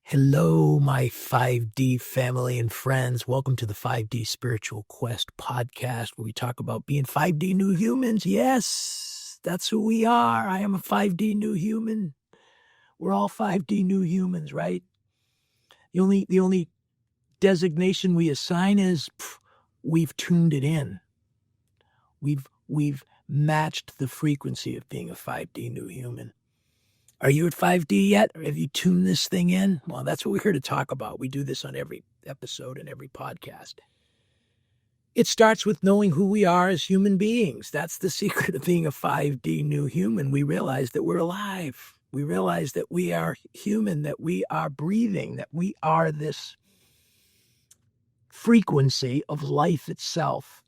Hello, my 5D family and friends. Welcome to the 5D Spiritual Quest podcast, where we talk about being 5D new humans. Yes, that's who we are. I am a 5D new human. We're all 5D new humans, right? The only designation we assign is we've tuned it in. We've matched the frequency of being a 5D new human. Are you at 5D yet? Or have you tuned this thing in? Well, that's what we're here to talk about. We do this on every episode and every podcast. It starts with knowing who we are as human beings. That's the secret of being a 5D new human. We realize that we're alive. We realize that we are human, that we are breathing, that we are this frequency of life itself.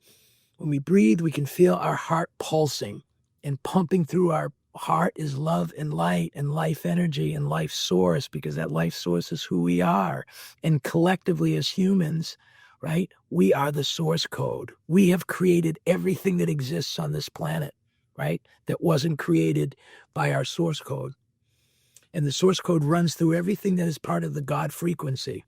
When we breathe, we can feel our heart pulsing, and pumping through our heart is love and light and life energy and life source, because that life source is who we are. And collectively as humans, right, we are the source code. We have created everything that exists on this planet, right, that wasn't created by our source code. And the source code runs through everything that is part of the God frequency.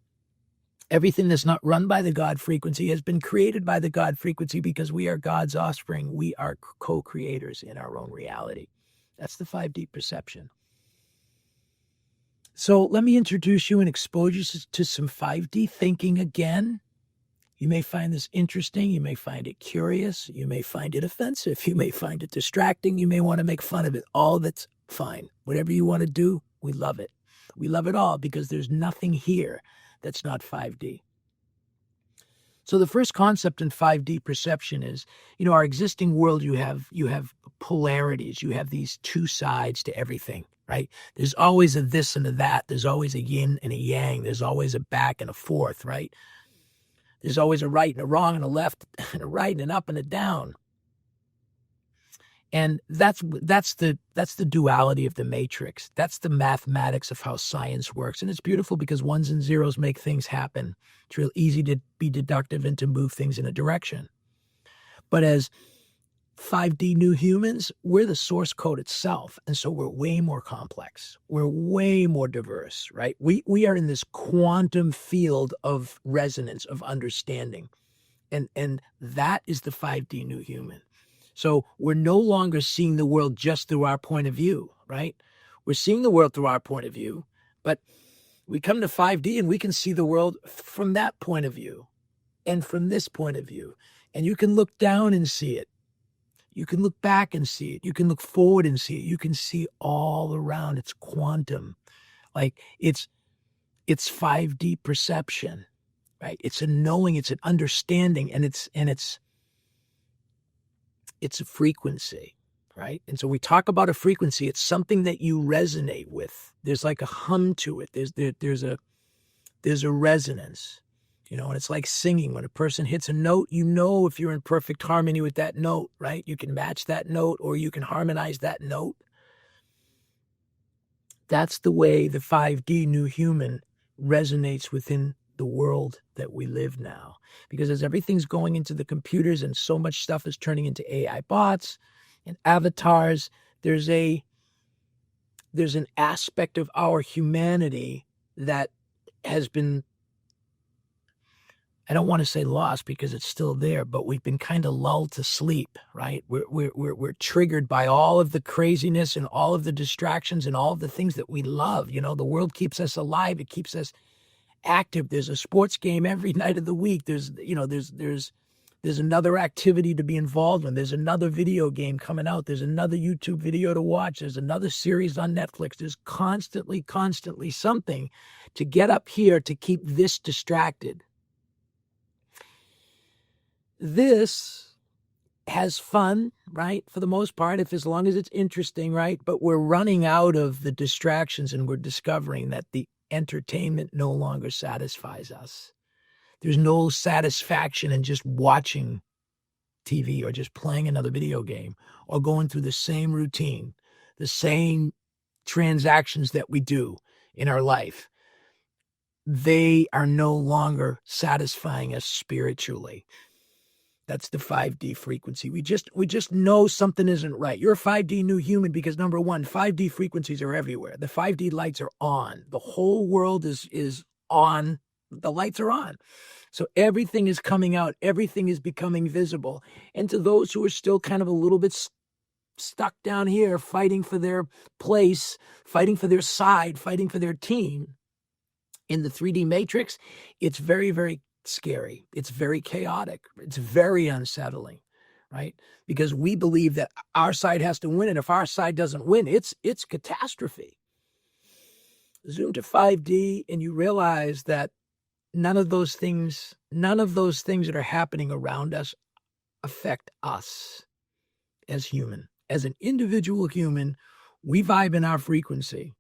Everything that's not run by the God frequency has been created by the God frequency, because we are God's offspring. We are co-creators in our own reality. That's the 5D perception. So let me introduce you and expose you to some 5D thinking again. You may find this interesting. You may find it curious. You may find it offensive. You may find it distracting. You may want to make fun of it. All that's fine. Whatever you want to do, we love it. We love it all, because there's nothing here that's not 5D. So the first concept in 5D perception is, our existing world, you have polarities. You have these two sides to everything, right? There's always a this and a that. There's always a yin and a yang. There's always a back and a forth, right? There's always a right and a wrong and a left and a right and an up and a down. And that's the duality of the matrix. That's the mathematics of how science works. And it's beautiful, because ones and zeros make things happen. It's real easy to be deductive and to move things in a direction. But as 5D new humans, we're the source code itself. And so we're way more complex. We're way more diverse, right? We are in this quantum field of resonance, of understanding. And that is the 5D new human. So we're no longer seeing the world just through our point of view, right? We're seeing the world through our point of view, but we come to 5D and we can see the world from that point of view and from this point of view. And you can look down and see it. You can look back and see it. You can look forward and see it. You can see all around. It's quantum. Like it's 5D perception, right? It's a knowing, it's an understanding, and it's a frequency, right? And so we talk about a frequency. It's something that you resonate with. There's like a hum to it. There's a resonance, and it's like singing. When a person hits a note, if you're in perfect harmony with that note, right? You can match that note, or you can harmonize that note. That's the way the 5D new human resonates within the world that we live now. Because as everything's going into the computers and so much stuff is turning into AI bots and avatars, there's an aspect of our humanity that has been, I don't want to say lost, because it's still there, but we've been kind of lulled to sleep, right? We're triggered by all of the craziness and all of the distractions and all of the things that we love. The world keeps us alive. It keeps us active. There's a sports game every night of the week. There's another activity to be involved in. There's another video game coming out. There's another YouTube video to watch. There's another series on Netflix. There's constantly something to get up here to keep this distracted. This has fun, right? For the most part, as long as it's interesting, right? But we're running out of the distractions, and we're discovering that the entertainment no longer satisfies us. There's no satisfaction in just watching TV or just playing another video game or going through the same routine, the same transactions that we do in our life. They are no longer satisfying us spiritually. That's the 5D frequency. We just know something isn't right. You're a 5D new human because number one, 5D frequencies are everywhere. The 5D lights are on. The whole world is on. The lights are on. So everything is coming out. Everything is becoming visible. And to those who are still kind of a little bit stuck down here, fighting for their place, fighting for their side, fighting for their team in the 3D matrix, it's very, very scary. It's very chaotic. It's very unsettling, right? Because we believe that our side has to win, and if our side doesn't win, it's catastrophe. Zoom to 5D, and you realize that none of those things that are happening around us affect us as human. As an individual human, we vibe in our frequency.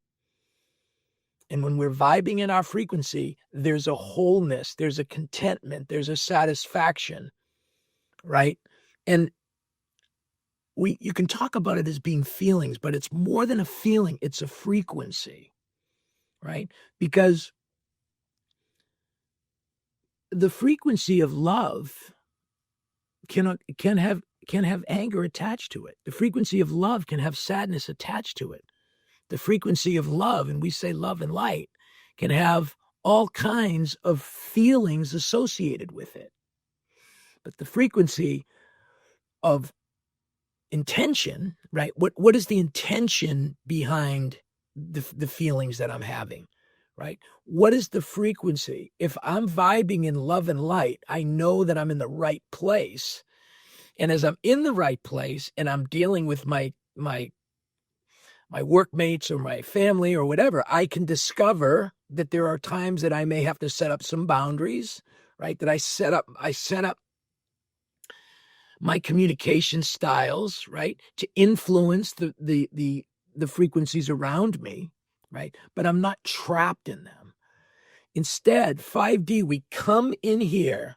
And when we're vibing in our frequency, there's a wholeness, there's a contentment, there's a satisfaction, right? And you can talk about it as being feelings, but it's more than a feeling, it's a frequency, right? Because the frequency of love can have anger attached to it. The frequency of love can have sadness attached to it. The frequency of love, and we say love and light, can have all kinds of feelings associated with it. But the frequency of intention, right? What is the intention behind the feelings that I'm having, right? What is the frequency? If I'm vibing in love and light, I know that I'm in the right place. And as I'm in the right place and I'm dealing with my workmates or my family or whatever, I can discover that there are times that I may have to set up some boundaries, right? That I set up my communication styles, right? To influence the frequencies around me, right? But I'm not trapped in them. Instead, 5D, we come in here,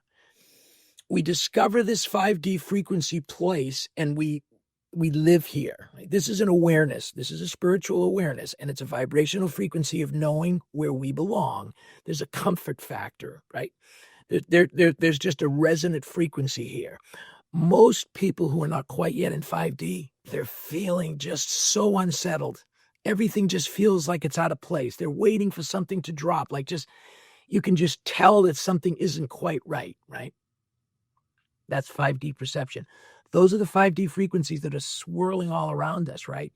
we discover this 5D frequency place, and we live here. Right? This is an awareness. This is a spiritual awareness, and it's a vibrational frequency of knowing where we belong. There's a comfort factor, right? There's just a resonant frequency here. Most people who are not quite yet in 5D, they're feeling just so unsettled. Everything just feels like it's out of place. They're waiting for something to drop. You can just tell that something isn't quite right, right? That's 5D perception. Those are the 5D frequencies that are swirling all around us, right?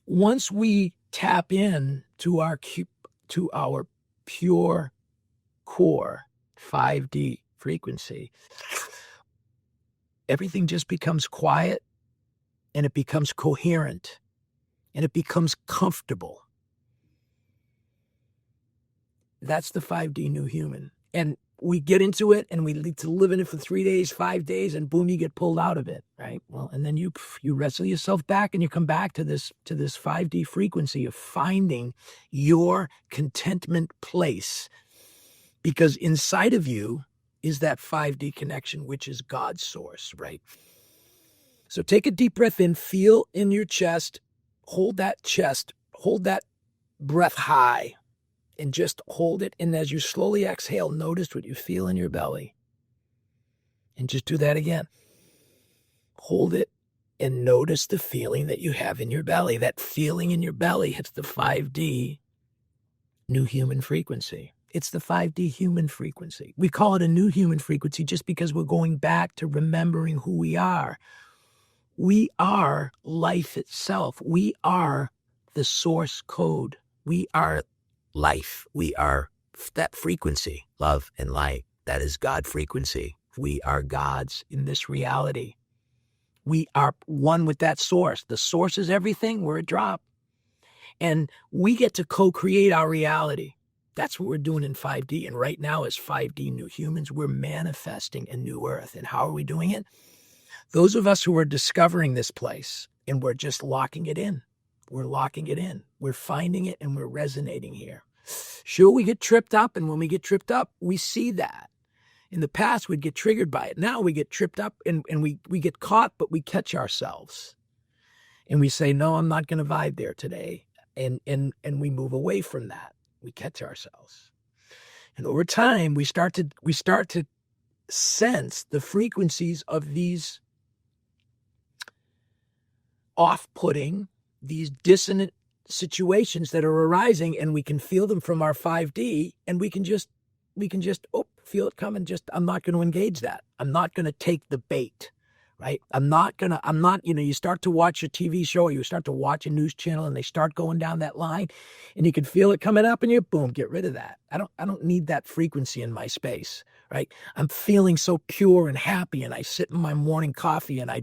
Once we tap in to our pure core 5D frequency, everything just becomes quiet, and it becomes coherent, and it becomes comfortable. That's the 5D new human. And we get into it and we need to live in it for 3 days, 5 days, and boom, you get pulled out of it, right? Well, and then you wrestle yourself back and you come back to this 5D frequency of finding your contentment place, because inside of you is that 5D connection, which is God's source, right? So take a deep breath in, feel in your chest, hold that breath high, and just hold it. And as you slowly exhale, notice what you feel in your belly. And just do that again. Hold it and notice the feeling that you have in your belly. That feeling in your belly hits the 5D new human frequency. It's the 5D human frequency. We call it a new human frequency just because we're going back to remembering who we are. We are life itself. We are the source code. We are life. We are that frequency, love and light. That is God frequency. We are gods in this reality. We are one with that source. The source is everything. We're a drop. And we get to co-create our reality. That's what we're doing in 5D. And right now, as 5D new humans, we're manifesting a new earth. And how are we doing it? Those of us who are discovering this place, and we're just locking it in. We're locking it in. We're finding it, and we're resonating here. Sure, we get tripped up, and when we get tripped up, we see that. In the past, we'd get triggered by it. Now we get tripped up, and we get caught, but we catch ourselves. And we say, no, I'm not going to vibe there today. And we move away from that. We catch ourselves. And over time, we start to sense the frequencies of these off-putting, these dissonant situations that are arising, and we can feel them from our 5D, and we can just feel it coming. I'm not going to engage that. I'm not going to take the bait, right? You start to watch a TV show or you start to watch a news channel and they start going down that line and you can feel it coming up and you boom, get rid of that. I don't need that frequency in my space, right? I'm feeling so pure and happy, and I sit in my morning coffee and I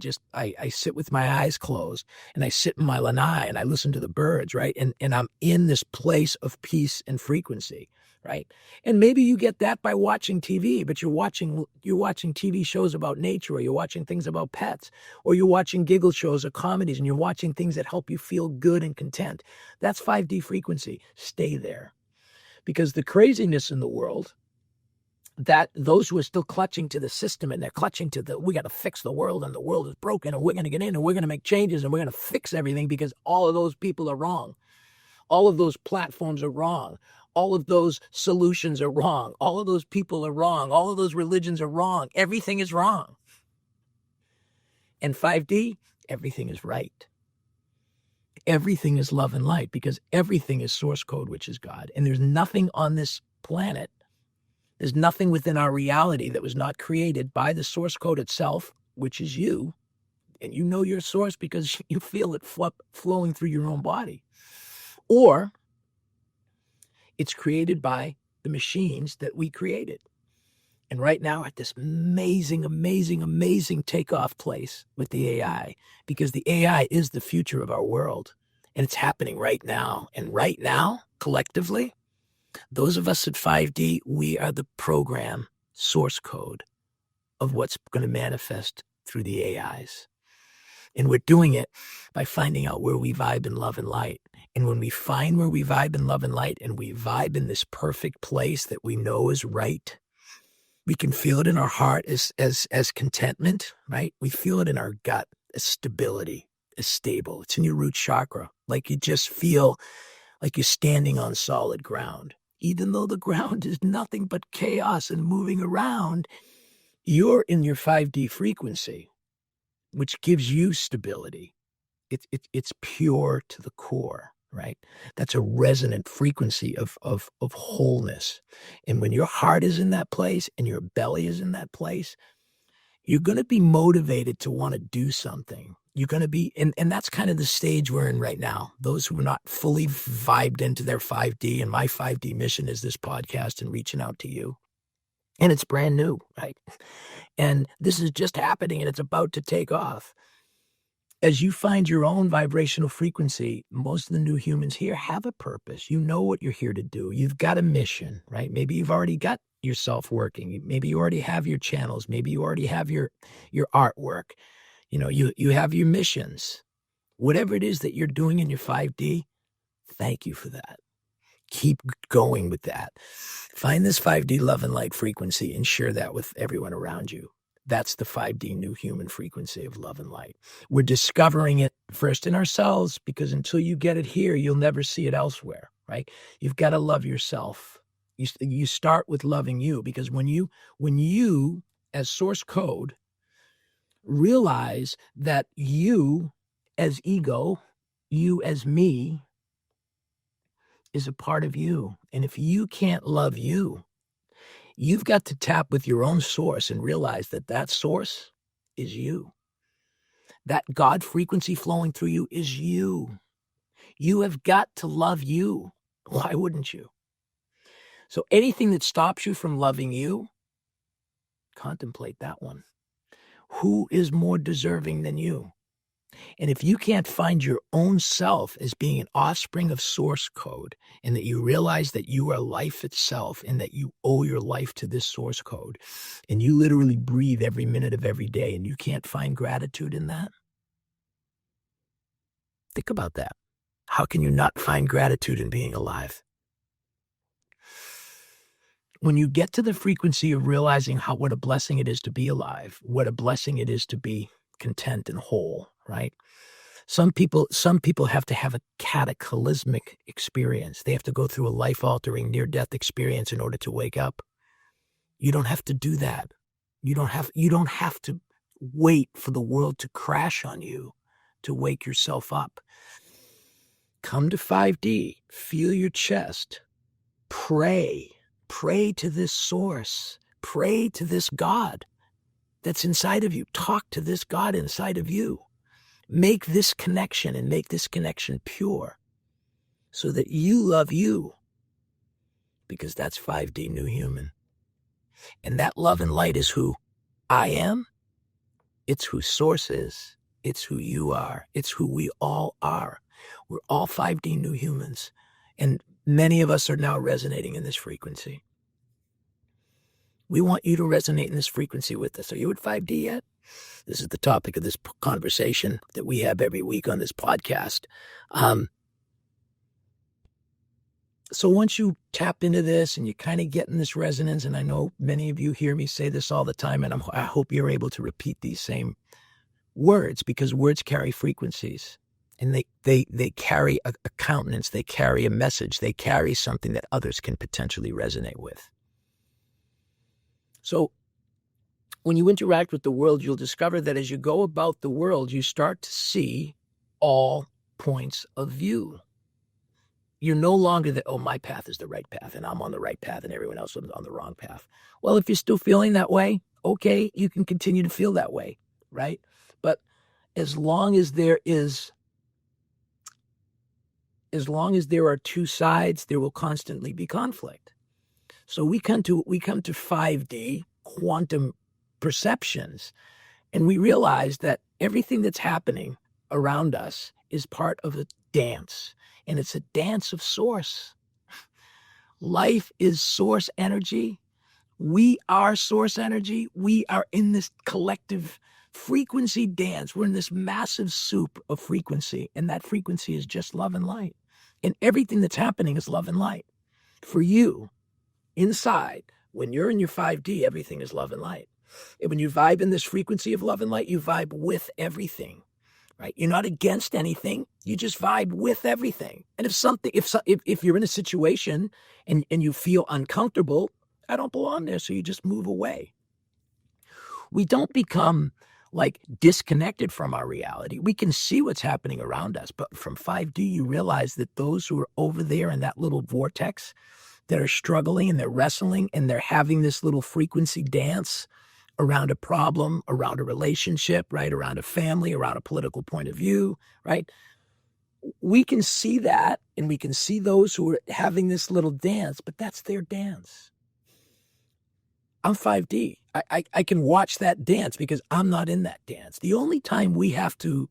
sit with my eyes closed and I sit in my lanai and I listen to the birds, right? And I'm in this place of peace and frequency, right? And maybe you get that by watching TV, but you're watching TV shows about nature, or you're watching things about pets, or you're watching giggle shows or comedies, and you're watching things that help you feel good and content. That's 5D frequency. Stay there. Because the craziness in the world, that those who are still clutching to the system and they're clutching to we got to fix the world and the world is broken and we're going to get in and we're going to make changes and we're going to fix everything, because all of those people are wrong. All of those platforms are wrong. All of those solutions are wrong. All of those people are wrong. All of those religions are wrong. Everything is wrong. And 5D, everything is right. Everything is love and light, because everything is source code, which is God. And there's nothing on this planet, there's nothing within our reality that was not created by the source code itself, which is you. And you know your source because you feel it flowing through your own body. Or it's created by the machines that we created. And right now, at this amazing, amazing, amazing takeoff place with the AI, because the AI is the future of our world. And it's happening right now. And right now, collectively, those of us at 5D, we are the program source code of what's going to manifest through the AIs. And we're doing it by finding out where we vibe in love and light. And when we find where we vibe in love and light, and we vibe in this perfect place that we know is right, we can feel it in our heart as contentment, right? We feel it in our gut as stability, as stable. It's in your root chakra. Like you just feel like you're standing on solid ground. Even though the ground is nothing but chaos and moving around, you're in your 5D frequency, which gives you stability. It's pure to the core, right? That's a resonant frequency of wholeness. And when your heart is in that place and your belly is in that place, you're going to be motivated to want to do something. You're going to be, and that's kind of the stage we're in right now. Those who are not fully vibed into their 5D, and my 5D mission is this podcast and reaching out to you. And it's brand new, right? And this is just happening and it's about to take off. As you find your own vibrational frequency, most of the new humans here have a purpose. You know what you're here to do. You've got a mission, right? Maybe you've already got yourself working. Maybe you already have your channels. Maybe you already have your artwork. You know, you have your missions. Whatever it is that you're doing in your 5D, thank you for that. Keep going with that. Find this 5D love and light frequency and share that with everyone around you. That's the 5D new human frequency of love and light. We're discovering it first in ourselves, because until you get it here, you'll never see it elsewhere, right? You've got to love yourself. You start with loving you, because when you as source code realize that you as ego, you as me, is a part of you. And if you can't love you, you've got to tap with your own source and realize that that source is you. That God frequency flowing through you is you. You have got to love you. Why wouldn't you? So anything that stops you from loving you, contemplate that one. Who is more deserving than you? And if you can't find your own self as being an offspring of source code, and that you realize that you are life itself and that you owe your life to this source code, and you literally breathe every minute of every day, and you can't find gratitude in that, think about that. How can you not find gratitude in being alive? When you get to the frequency of realizing what a blessing it is to be alive, what a blessing it is to be content and whole, right? Some people have to have a cataclysmic experience. They have to go through a life-altering near-death experience in order to wake up. You don't have to do that. You don't have to wait for the world to crash on you to wake yourself up. Come to 5D, feel your chest, pray to this source, pray to this God that's inside of you. Talk to this God inside of you. Make this connection and make this connection pure so that you love you, because that's 5D new human. And that love and light is who I am. It's who source is. It's who you are. It's who we all are. We're all 5D new humans. And many of us are now resonating in this frequency. We want you to resonate in this frequency with us. Are you at 5D yet? This is the topic of this conversation that we have every week on this podcast. So once you tap into this and you kind of get in this resonance, and I know many of you hear me say this all the time, and I hope you're able to repeat these same words, because words carry frequencies, and they carry a countenance, they carry a message, they carry something that others can potentially resonate with. So when you interact with the world, you'll discover that as you go about the world, you start to see all points of view. You're no longer that, oh, my path is the right path and I'm on the right path and everyone else is on the wrong path. Well, if you're still feeling that way, okay, you can continue to feel that way, right? But as long as there are two sides, there will constantly be conflict. So we come to 5D quantum perceptions, and we realize that everything that's happening around us is part of a dance, and it's a dance of source. Life is source energy. We are source energy. We are in this collective frequency dance. We're in this massive soup of frequency, and that frequency is just love and light. And everything that's happening is love and light. For you, inside, when you're in your 5D, everything is love and light. And when you vibe in this frequency of love and light, you vibe with everything, right? You're not against anything. You just vibe with everything. And if you're in a situation and you feel uncomfortable, I don't belong there, so you just move away. We don't become like disconnected from our reality. We can see what's happening around us, but from 5D, you realize that those who are over there in that little vortex that are struggling and they're wrestling and they're having this little frequency dance around a problem, around a relationship, right? Around a family, around a political point of view, right? We can see that, and we can see those who are having this little dance, but that's their dance. I'm 5D. I can watch that dance because I'm not in that dance. The only time we have to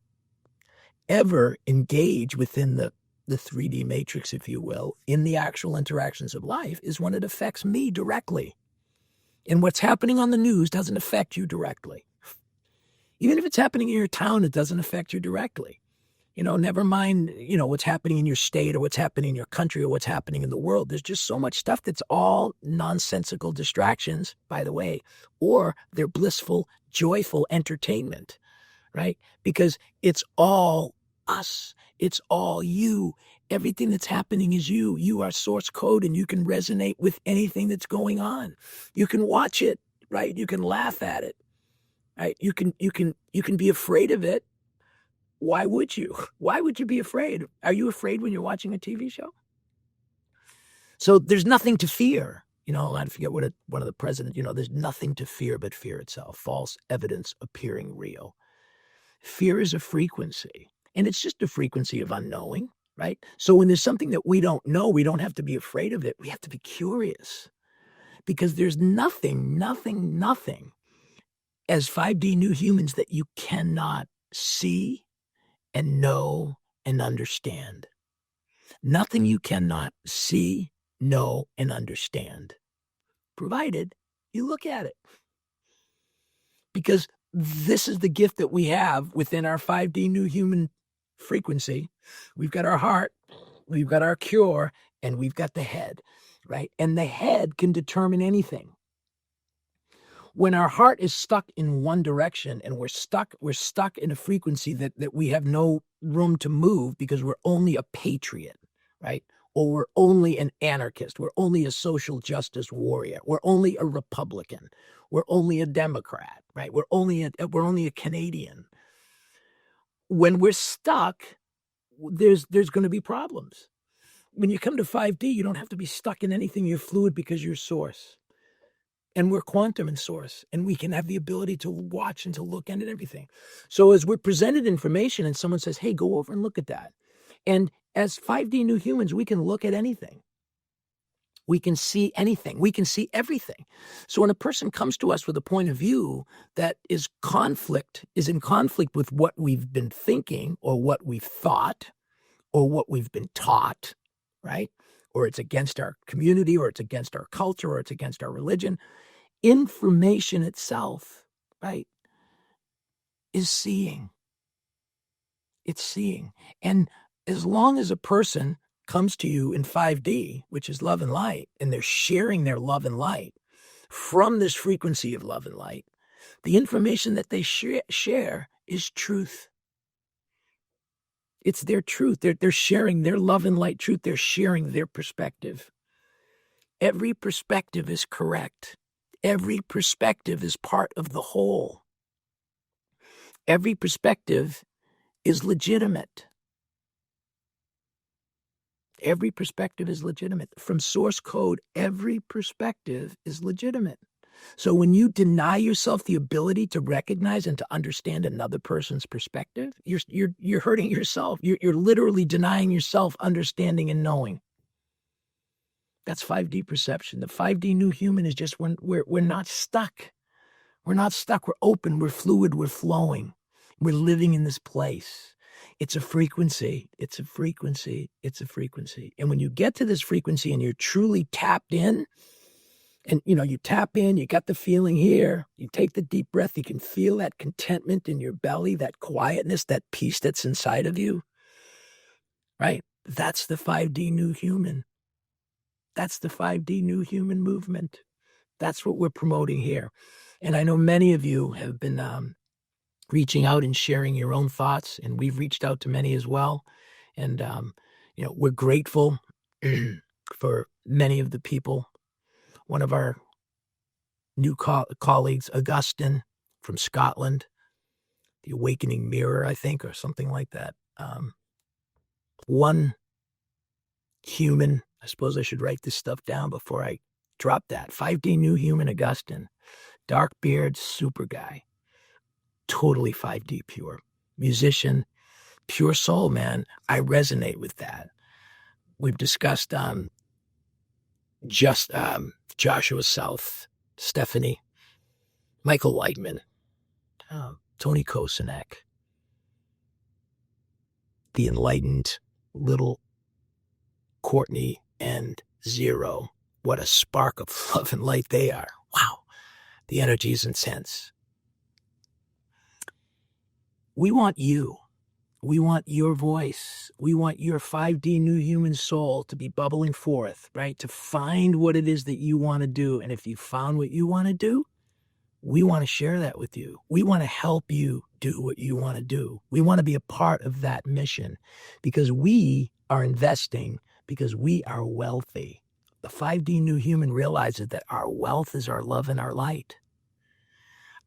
ever engage within the 3D matrix, if you will, in the actual interactions of life is when it affects me directly. And what's happening on the news doesn't affect you directly. Even if it's happening in your town, it doesn't affect you directly. Never mind, what's happening in your state or what's happening in your country or what's happening in the world. There's just so much stuff that's all nonsensical distractions, by the way, or they're blissful, joyful entertainment, right? Because it's all us. It's all you. Everything that's happening is you. You are source code, and you can resonate with anything that's going on. You can watch it, right? You can laugh at it, right? You can be afraid of it. Why would you? Why would you be afraid? Are you afraid when you're watching a TV show? So there's nothing to fear. I forget what one of the presidents, there's nothing to fear but fear itself. False evidence appearing real. Fear is a frequency, and it's just a frequency of unknowing, right? So when there's something that we don't know, we don't have to be afraid of it. We have to be curious, because there's nothing as 5D new humans that you cannot see and know and understand. Nothing you cannot see, know, and understand, provided you look at it. Because this is the gift that we have within our 5D new human frequency. We've got our heart, we've got our cure, and we've got the head, right? And the head can determine anything. When our heart is stuck in one direction and we're stuck in a frequency that we have no room to move because we're only a patriot, right? or we're only an anarchist, we're only a social justice warrior, we're only a Republican, we're only a Democrat, right? We're only a Canadian. When we're stuck, there's going to be problems. When you come to 5D, you don't have to be stuck in anything. You're fluid because you're source. And we're quantum in source, and we can have the ability to watch and to look at everything. So as we're presented information and someone says, hey, go over and look at that. And as 5D new humans, we can look at anything. We can see anything. We can see everything. So when a person comes to us with a point of view that is in conflict with what we've been thinking or what we've thought or what we've been taught, right? Or it's against our community, or it's against our culture, or it's against our religion. Information itself, right, is seeing. It's seeing. And as long as a person comes to you in 5D, which is love and light, and they're sharing their love and light from this frequency of love and light, the information that they share is truth. It's their truth. They're sharing their love and light truth. They're sharing their perspective. Every perspective is correct. Every perspective is part of the whole. Every perspective is legitimate. Every perspective is legitimate. From source code, every perspective is legitimate. So when you deny yourself the ability to recognize and to understand another person's perspective, you're hurting yourself. You're literally denying yourself understanding and knowing. That's 5D perception. The 5D new human is just when we're not stuck. We're not stuck. We're open. We're fluid. We're flowing. We're living in this place. It's a frequency. It's a frequency. It's a frequency. And when you get to this frequency and you're truly tapped in, and, you tap in, you got the feeling here, you take the deep breath, you can feel that contentment in your belly, that quietness, that peace that's inside of you, right? That's the 5D new human. That's the 5D new human movement. That's what we're promoting here. And I know many of you have been reaching out and sharing your own thoughts, and we've reached out to many as well. And, we're grateful for many of the people. One of our new colleagues, Augustine from Scotland, the Awakening Mirror, I think, or something like that. One human, I suppose I should write this stuff down before I drop that. 5D new human, Augustine, dark beard, super guy, totally 5D pure, musician, pure soul, man. I resonate with that. We've discussed Joshua South, Stephanie, Michael Weidman, Tony Kosanek, the enlightened little Courtney and Zero. What a spark of love and light they are. Wow. The energy is intense. We want you. We want your voice. We want your 5D new human soul to be bubbling forth, right? To find what it is that you want to do. And if you found what you want to do, we want to share that with you. We want to help you do what you want to do. We want to be a part of that mission because we are investing, because we are wealthy. The 5D new human realizes that our wealth is our love and our light.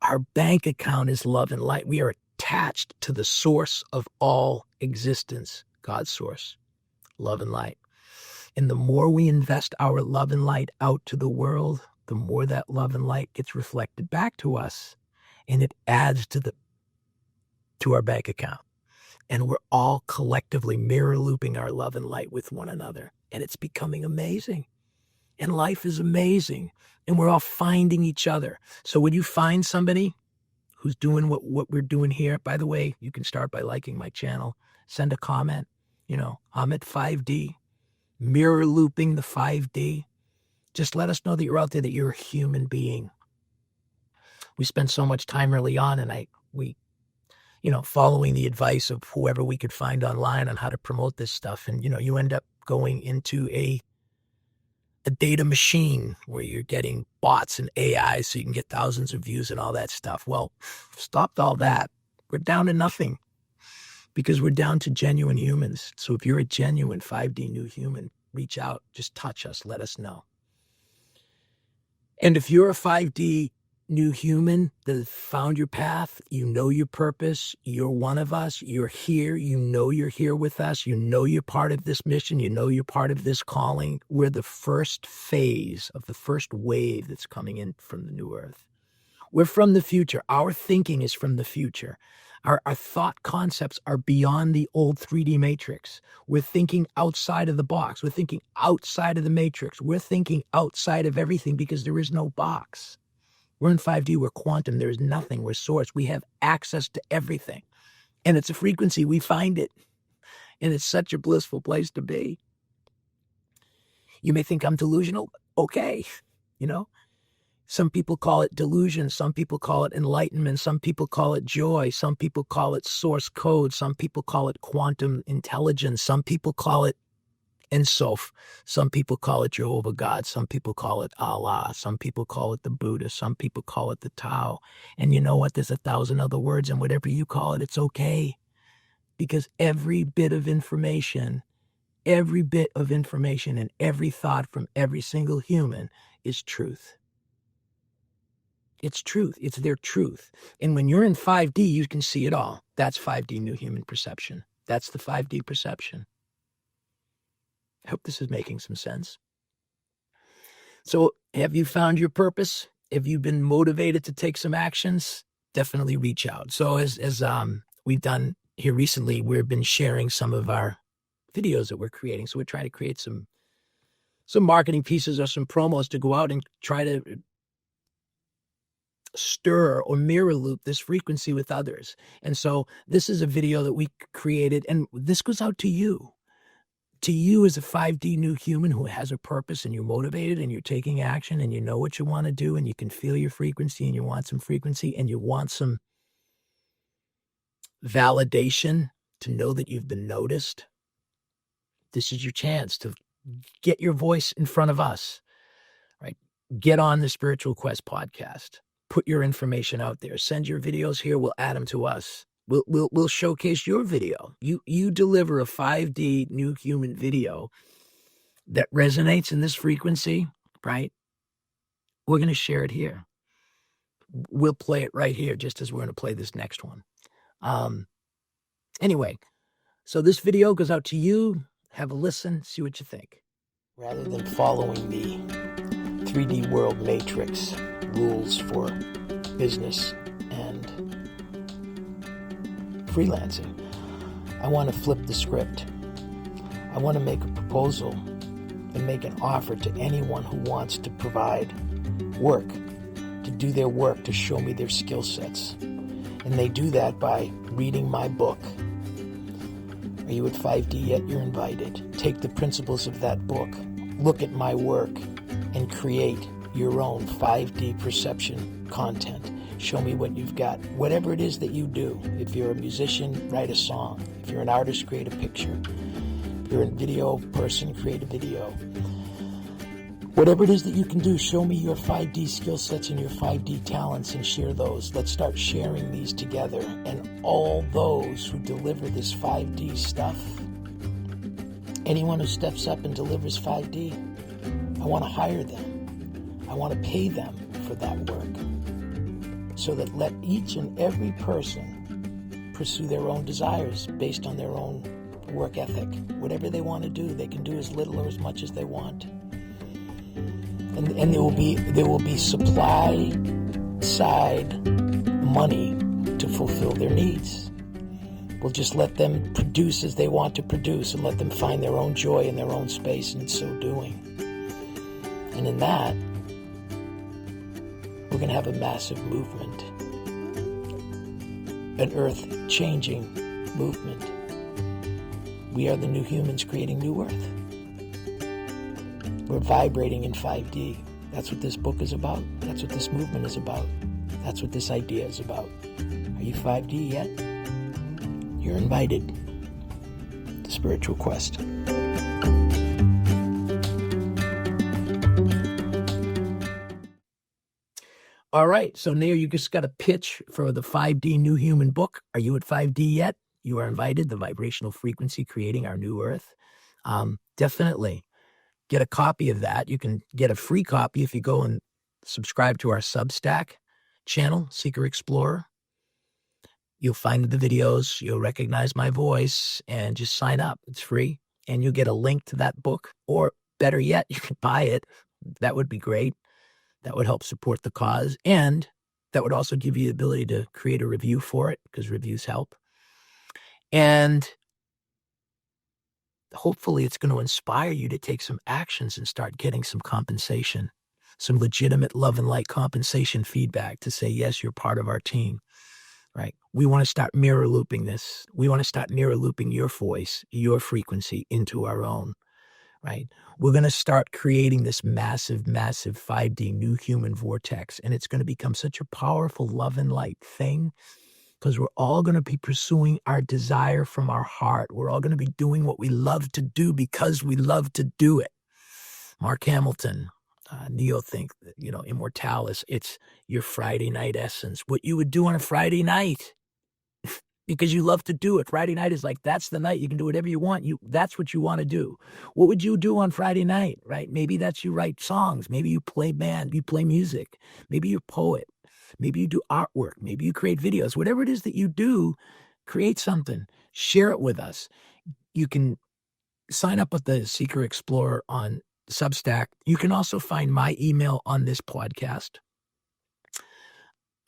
Our bank account is love and light. We are attached to the source of all existence, God's source, love and light. And the more we invest our love and light out to the world, the more that love and light gets reflected back to us, and it adds to our bank account. And we're all collectively mirror looping our love and light with one another. And it's becoming amazing. And life is amazing. And we're all finding each other. So when you find somebody who's doing what we're doing here, by the way, you can start by liking my channel. Send a comment. I'm at 5D, mirror looping the 5D. Just let us know that you're out there, that you're a human being. We spent so much time early on, and we following the advice of whoever we could find online on how to promote this stuff. And, you end up going into a data machine where you're getting bots and AI so you can get thousands of views and all that stuff. Well, stopped all that. We're down to nothing because we're down to genuine humans. So if you're a genuine 5D new human, reach out, just touch us, let us know. And if you're a 5D new human that has found your path, you know your purpose, you're one of us, you're here, you know you're here with us, you know you're part of this mission, you know you're part of this calling. We're the first phase of the first wave that's coming in from the new earth. We're from the future. Our thinking is from the future. Our thought concepts are beyond the old 3D matrix. We're thinking outside of the box. We're thinking outside of the matrix. We're thinking outside of everything because there is no box. We're in 5D. We're quantum. There is nothing. We're source. We have access to everything. And it's a frequency. We find it. And it's such a blissful place to be. You may think I'm delusional. Okay. You know? Some people call it delusion. Some people call it enlightenment. Some people call it joy. Some people call it source code. Some people call it quantum intelligence. Some people call it Ensof. Some people call it Jehovah God. Some people call it Allah. Some people call it the Buddha. Some people call it the Tao. And you know what? There's 1,000 other words, and whatever you call it, it's okay. Because every bit of information and every thought from every single human is truth. It's truth. It's their truth. And when you're in 5D, you can see it all. That's 5D new human perception. That's the 5D perception. I hope this is making some sense. So have you found your purpose? Have you been motivated to take some actions? Definitely reach out. So as we've done here recently, we've been sharing some of our videos that we're creating. So we're trying to create some marketing pieces or some promos to go out and try to stir or mirror loop this frequency with others. And so this is a video that we created, and this goes out to you. To you as a 5D new human who has a purpose, and you're motivated and you're taking action and you know what you want to do and you can feel your frequency and you want some frequency and you want some validation to know that you've been noticed. This is your chance to get your voice in front of us, right? Get on the Spiritual Quest podcast. Put your information out there. Send your videos here. We'll add them to us. We'll showcase your video. You deliver a 5D new human video that resonates in this frequency, right? We're going to share it here. We'll play it right here, just as we're going to play this next one. Anyway, so this video goes out to you. Have a listen. See what you think. Rather than following the 3D world matrix rules for business and freelancing, I want to flip the script. I want to make a proposal and make an offer to anyone who wants to provide work, to do their work, to show me their skill sets. And they do that by reading my book. Are you at 5D yet? You're invited. Take the principles of that book, look at my work, and create your own 5D perception content. Show me what you've got. Whatever it is that you do. If you're a musician, write a song. If you're an artist, create a picture. If you're a video person, create a video. Whatever it is that you can do, show me your 5D skill sets and your 5D talents and share those. Let's start sharing these together. And all those who deliver this 5D stuff, anyone who steps up and delivers 5D, I want to hire them. I want to pay them for that work. So that let each and every person pursue their own desires based on their own work ethic. Whatever they want to do, they can do as little or as much as they want. And there will be supply side money to fulfill their needs. We'll just let them produce as they want to produce and let them find their own joy in their own space in so doing. And in that, we're going to have a massive movement, an earth-changing movement. We are the new humans creating new earth. We're vibrating in 5D. That's what this book is about. That's what this movement is about. That's what this idea is about. Are you 5D yet? You're invited. The Spiritual Quest. All right, so now you just got a pitch for the 5D New Human book. Are you at 5D yet? You are invited. The vibrational frequency creating our new earth. Definitely. get a copy of that. You can get a free copy if you go and subscribe to our Substack channel, Seeker Explorer. You'll find the videos, you'll recognize my voice, and just sign up. It's free. And you'll get a link to that book. Or better yet, you can buy it. That would be great. That would help support the cause. And that would also give you the ability to create a review for it, because reviews help. And hopefully it's going to inspire you to take some actions and start getting some compensation, some legitimate love and light compensation feedback to say, yes, you're part of our team, right? We want to start mirror looping this. We want to start mirror looping your voice, your frequency into our own, right? We're going to start creating this massive, massive 5D new human vortex. And it's going to become such a powerful love and light thing, because we're all going to be pursuing our desire from our heart. We're all going to be doing what we love to do because we love to do it. Mark Hamilton, Neothink, Immortalis, it's your Friday night essence. What you would do on a Friday night because you love to do it. Friday night is like, that's the night you can do whatever you want. That's what you want to do. What would you do on Friday night, right? Maybe that's you write songs. Maybe you play band, you play music. Maybe you're a poet. Maybe you do artwork. Maybe you create videos. Whatever it is that you do, create something. Share it with us. You can sign up with the Seeker Explorer on Substack. You can also find my email on this podcast.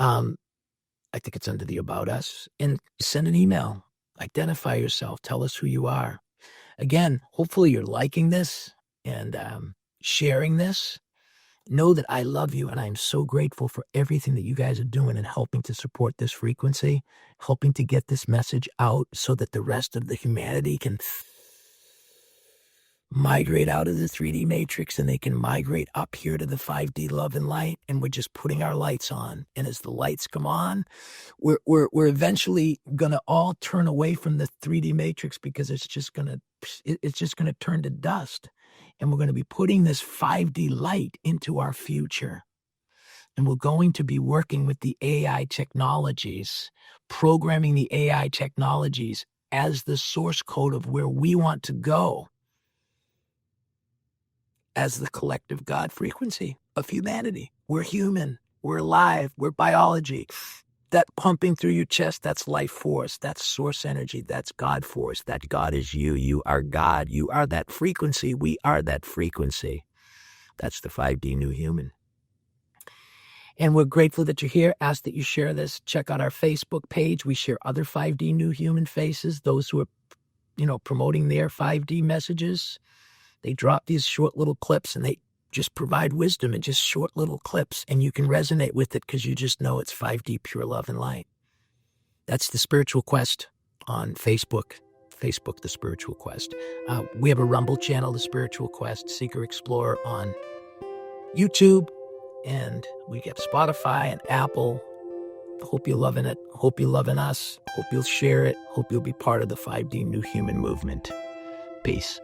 I think it's under the About Us. And send an email. Identify yourself. Tell us who you are. Again, hopefully you're liking this and sharing this. Know that I love you, and I'm so grateful for everything that you guys are doing and helping to support this frequency, helping to get this message out so that the rest of the humanity can migrate out of the 3D matrix and they can migrate up here to the 5D love and light. And we're just putting our lights on. And as the lights come on, we're eventually going to all turn away from the 3D matrix, because it's just going to turn to dust. And we're going to be putting this 5D light into our future. And we're going to be working with the AI technologies, programming the AI technologies as the source code of where we want to go as the collective God frequency of humanity. We're human. We're alive. We're biology. That pumping through your chest, that's life force. That's source energy. That's God force. That God is you. You are God. You are that frequency. We are that frequency. That's the 5D new human. And we're grateful that you're here. Ask that you share this. Check out our Facebook page. We share other 5D new human faces, those who are, promoting their 5D messages. They drop these short little clips and they just provide wisdom in just short little clips, and you can resonate with it because you just know it's 5D pure love and light. That's the Spiritual Quest on Facebook. Facebook, the Spiritual Quest. We have a Rumble channel, the Spiritual Quest, Seeker Explorer on YouTube, and we get Spotify and Apple. Hope you're loving it. Hope you're loving us. Hope you'll share it. Hope you'll be part of the 5D New Human movement. Peace.